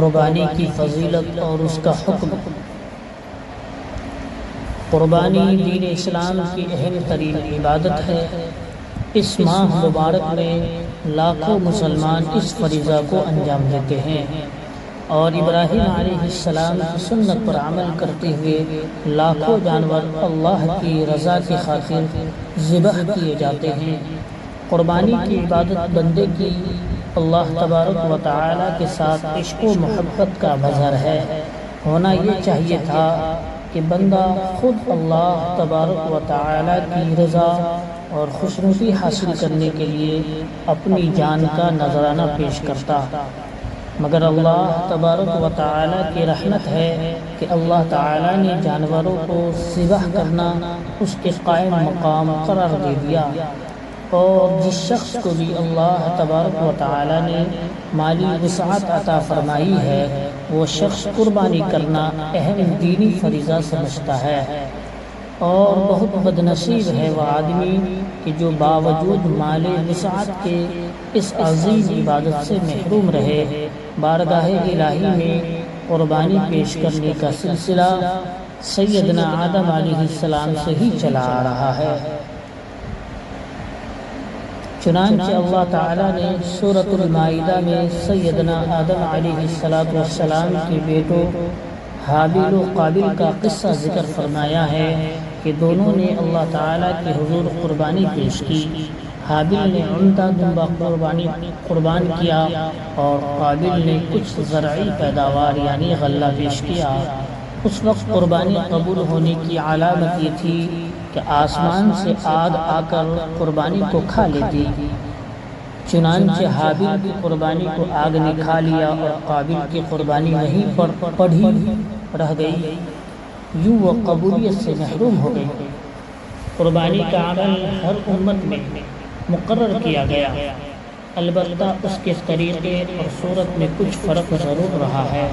قربانی کی فضیلت اور اس کا حکم۔ قربانی دین اسلام کی اہم ترین عبادت ہے۔ اس ماہ مبارک میں لاکھوں مسلمان اس فریضہ کو انجام دیتے ہیں اور ابراہیم علیہ السلام کی سنت پر عمل کرتے ہوئے لاکھوں جانور اللہ کی رضا کی خاطر ذبح کیے جاتے ہیں۔ قربانی کی عبادت بندے کی اللہ تبارک و تعالی کے ساتھ عشق و محبت کا مظہر ہے۔ ہونا یہ چاہیے تھا کہ بندہ خود اللہ تبارک و تعالی کی رضا اور خوشنودی حاصل کرنے کے لیے اپنی جان کا نذرانہ پیش کرتا، مگر اللہ تبارک و تعالی کی رحمت ہے کہ اللہ تعالی نے جانوروں کو ذبح کرنا اس کے قائم مقام قرار دے دیا، اور جس شخص کو بھی اللہ تبارک و تعالی نے مالی وسعت عطا فرمائی ہے وہ شخص قربانی کرنا اہم دینی فریضہ سمجھتا ہے، اور بہت بد نصیب ہے وہ آدمی کہ جو باوجود مال وسعت کے اس عظیم عبادت سے محروم رہے۔ بارگاہ الہی میں قربانی پیش کرنے کا سلسلہ سیدنا آدم علیہ السلام سے ہی چلا آ رہا ہے۔ چنانچہ اللہ تعالیٰ نے سورۃ المائدہ میں سیدنا آدم علیہ السلام کے بیٹوں حابیل و قابل کا قصہ ذکر فرمایا ہے کہ دونوں نے اللہ تعالیٰ کے حضور قربانی پیش کی۔ حابیل نے عمدہ دمبا قربان کیا اور قابل نے کچھ زرعی پیداوار یعنی غلہ پیش کیا۔ اس وقت قربانی قبول ہونے کی علامت یہ تھی کہ آسمان سے آگ آ کر قربانی کو کھا لیتی۔ چنانچہ حابیل کی قربانی کو آگ نے کھا لیا اور قابل کی قربانی وہیں پر پڑھی رہ گئی، یوں وہ قبولیت سے محروم ہو گئی۔ قربانی کا عمل ہر امت میں مقرر کیا گیا، البتہ اس کے طریقے اور صورت میں کچھ فرق ضرور رہا ہے۔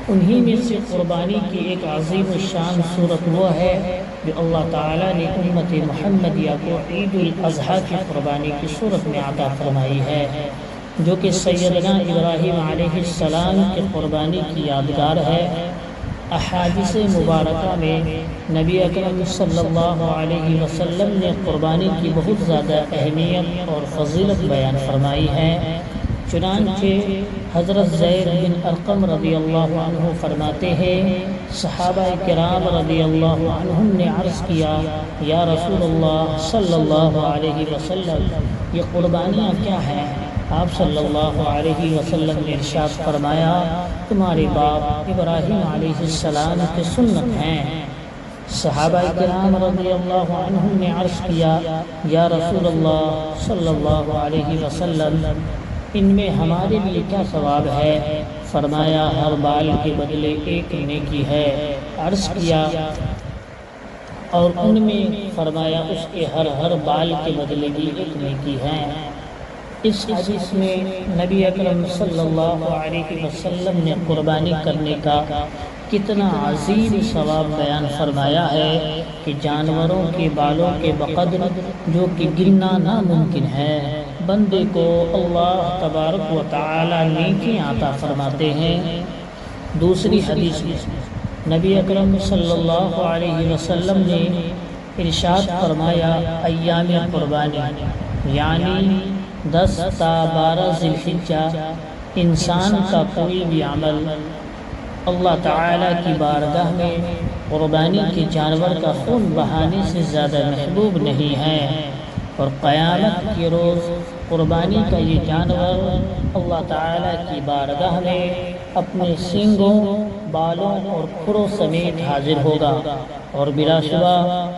انہی میں سے قربانی کی ایک عظیم الشان صورت وہ ہے جو اللہ تعالیٰ نے امت محمدیہ کو عید الاضحیٰ کی قربانی کی صورت میں عطا فرمائی ہے، جو کہ سیدنا ابراہیم علیہ السلام کی قربانی کی یادگار ہے۔ احادیث مبارکہ میں نبی اکرم صلی اللہ علیہ وسلم نے قربانی کی بہت زیادہ اہمیت اور فضیلت بیان فرمائی ہے۔ چنانچہ حضرت زید بن ارقم رضی اللہ عنہ فرماتے ہیں، صحابہ کرام رضی اللہ عنہم نے عرض کیا، یا رسول اللہ صلی اللہ علیہ وسلم، یہ قربانیاں کیا ہیں؟ آپ صلی اللہ علیہ وسلم نے ارشاد فرمایا، تمہارے باپ ابراہیم علیہ السلام کی سنت ہیں۔ صحابہ کرام رضی اللہ عنہم نے عرض کیا، یا رسول اللہ صلی اللہ علیہ وسلم، ان میں ہمارے لیے کیا ثواب ہے؟ فرمایا، ہر بال کے بدلے ایک نیکی ہے۔ عرض کیا، اور ان میں؟ فرمایا، اس کے ہر بال کے بدلے بھی ایک نیکی ہے۔ اس حدیث میں نبی اکرم صلی اللہ علیہ وسلم نے قربانی کرنے کا کتنا عظیم ثواب بیان فرمایا ہے کہ جانوروں کے بالوں کے بقدر جو کہ گننا ناممکن ہے، بندے کو اللہ تبارک و تعالی نیکیاں عطا فرماتے ہیں۔ دوسری حدیث میں نبی اکرم صلی اللہ علیہ وسلم نے ارشاد فرمایا، ایام قربانی یعنی 10 تا 12 ذی الحجہ انسان کا کوئی بھی عمل اللہ تعالی کی بارگاہ میں قربانی کے جانور کا خون بہانے سے زیادہ محبوب نہیں ہے، اور قیامت کے روز قربانی کا یہ جانور اللہ تعالی کی بارگاہ میں اپنے سینگوں، بالوں اور کھروں سمیت حاضر ہوگا، اور بلا شبہ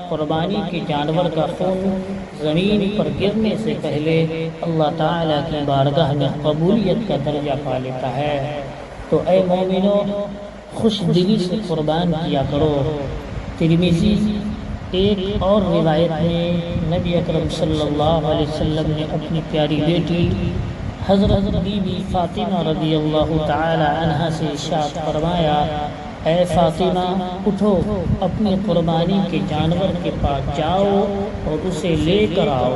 قربانی کے جانور کا خون زمین پر گرنے سے پہلے اللہ تعالی کی بارگاہ میں قبولیت کا درجہ پا لیتا ہے۔ تو اے مومنو، خوش دلی سے قربان کیا کرو۔ ترمذی ایک اور روایت میں نبی اکرم صلی اللہ علیہ وسلم نے اپنی پیاری بیٹی حضرت بی بی فاطمہ رضی اللہ تعالی عنہا سے ارشاد فرمایا، اے فاطمہ، اٹھو، اپنی قربانی کے جانور کے پاس جاؤ اور اسے لے کر آؤ۔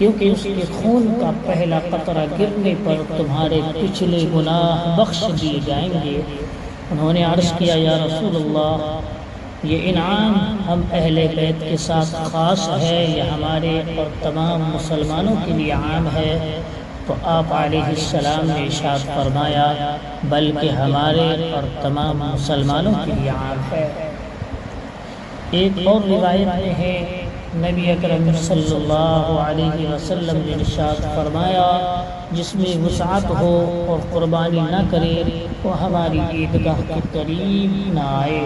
کیونکہ اس کے خون کا پہلا قطرہ گرنے پر تمہارے پچھلے گناہ بخش دیے جائیں گے۔ انہوں نے عرض کیا یا رسول اللہ، یہ انعام ہم اہل بیت کے ساتھ خاص ہے یا ہمارے اور تمام مسلمانوں کے لیے عام ہے؟ تو آپ علیہ السلام نے ارشاد فرمایا بلکہ ہمارے اور تمام مسلمانوں کے لیے عام ہے۔ ایک اور روایت میں ہے نبی اکرم صلی اللہ علیہ وسلم نے ارشاد فرمایا جس میں وسعت ہو اور قربانی نہ کرے وہ ہماری عیدگاہ کے قریب نہ آئے۔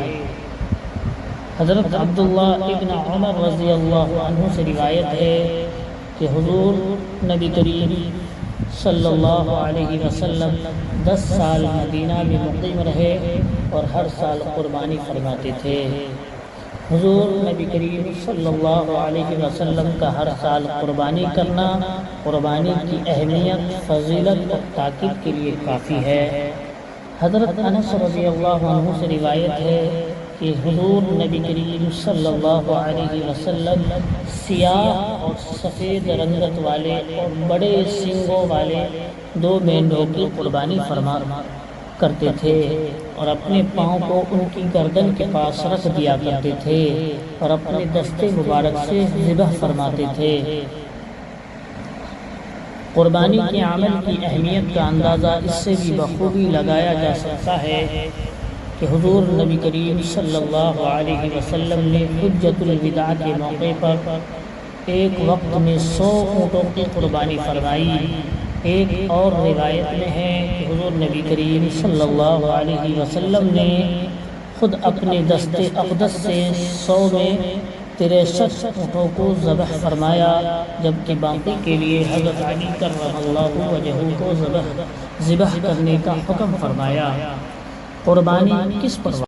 حضرت عبداللہ ابن عمر رضی اللہ عنہ سے روایت ہے کہ حضور نبی کریم صلی اللہ علیہ وسلم 10 سال مدینہ میں مقیم رہے اور ہر سال قربانی فرماتے تھے۔ حضور نبی کریم صلی اللہ علیہ وسلم کا ہر سال قربانی کرنا قربانی کی اہمیت، فضیلت اور تاکید کے لیے کافی ہے۔ حضرت انس رضی اللہ عنہ سے روایت ہے کہ حضور نبی کریم صلی اللہ علیہ وسلم سیاہ اور سفید رنگت والے اور بڑے سینگوں والے 2 مینڈوں کی قربانی فرما کرتے تھے اور اپنے پاؤں کو ان کی گردن کے پاس رکھ دیا کرتے تھے اور اپنے دستے مبارک سے ذبح فرماتے تھے۔ قربانی کے عمل کی اہمیت کا اندازہ اس سے بھی بخوبی لگایا جا سکتا ہے کہ حضور نبی کریم صلی اللہ علیہ وسلم نے حجۃ الوداع کے موقع پر ایک وقت میں 100 اونٹوں کی قربانی فرمائی۔ ایک اور روایت میں ہے کہ حضور نبی کریم صلی اللہ علیہ وسلم نے خود اپنے دست اقدس سے 100 میں 63 اونٹوں کو ذبح فرمایا، جبکہ باقی کے لیے حضرت علی کرم اللہ وجہہ کو ذبح کرنے کا حکم فرمایا۔ قربانی کس پر